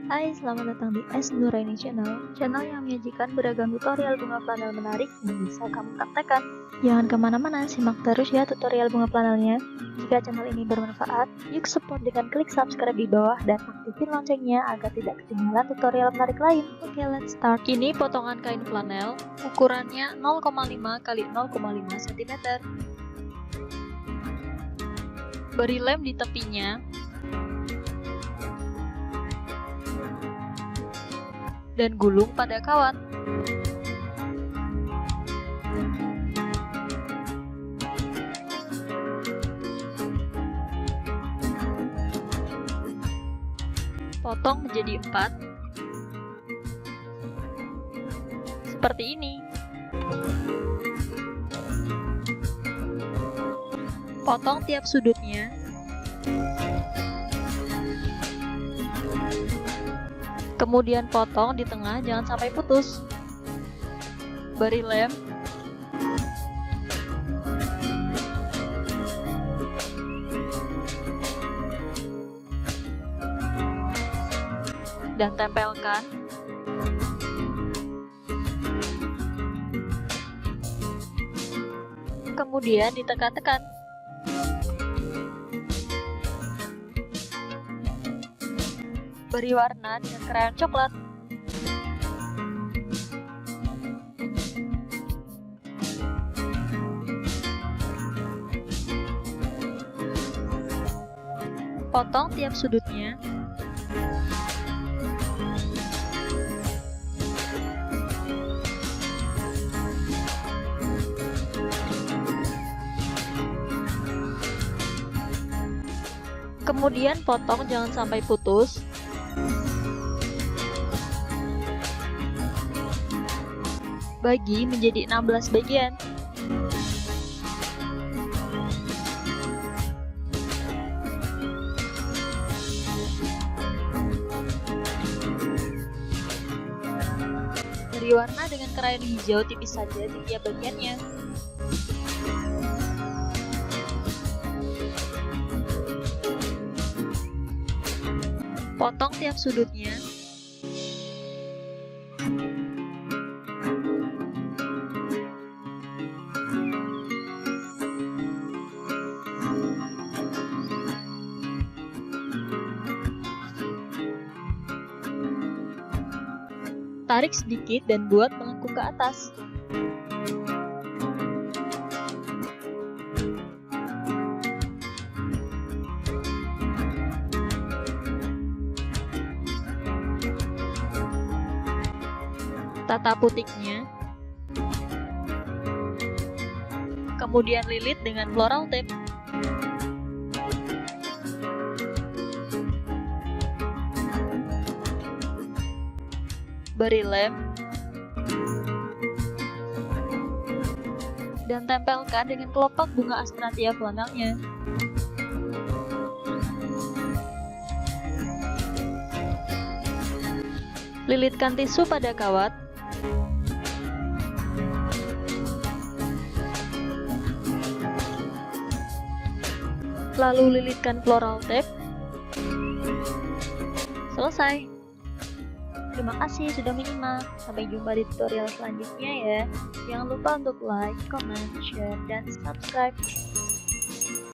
Hai, selamat datang di S Nuraini Channel, channel yang menyajikan beragam tutorial bunga flanel menarik yang bisa kamu praktekkan. Jangan kemana-mana, simak terus ya tutorial bunga flanelnya. Jika channel ini bermanfaat, yuk support dengan klik subscribe di bawah dan aktifin loncengnya agar tidak ketinggalan tutorial menarik lain. Oke, let's start. Ini potongan kain flanel, ukurannya 0,5 x 0,5 cm. Beri lem di tepinya. Dan gulung pada kawat. Potong menjadi 4. Seperti ini. Potong tiap sudutnya. Kemudian potong di tengah, jangan sampai putus. Beri lem. Dan tempelkan. Kemudian ditekan-tekan. Beri warna dengan krayon coklat. Potong tiap sudutnya. Kemudian potong jangan sampai putus. Bagi menjadi 16 bagian. Beri warna dengan krayon hijau tipis saja di tiap bagiannya. Potong tiap sudutnya. Tarik sedikit dan buat melengkung ke atas. Tata putiknya. Kemudian lilit dengan floral tape. Beri lem. Dan tempelkan dengan kelopak bunga astrantia flanelnya. Lilitkan tisu pada kawat. Lalu lilitkan floral tape. Selesai. Terima kasih sudah menyimak. Sampai jumpa di tutorial selanjutnya ya. Jangan lupa untuk like, comment, share, dan subscribe.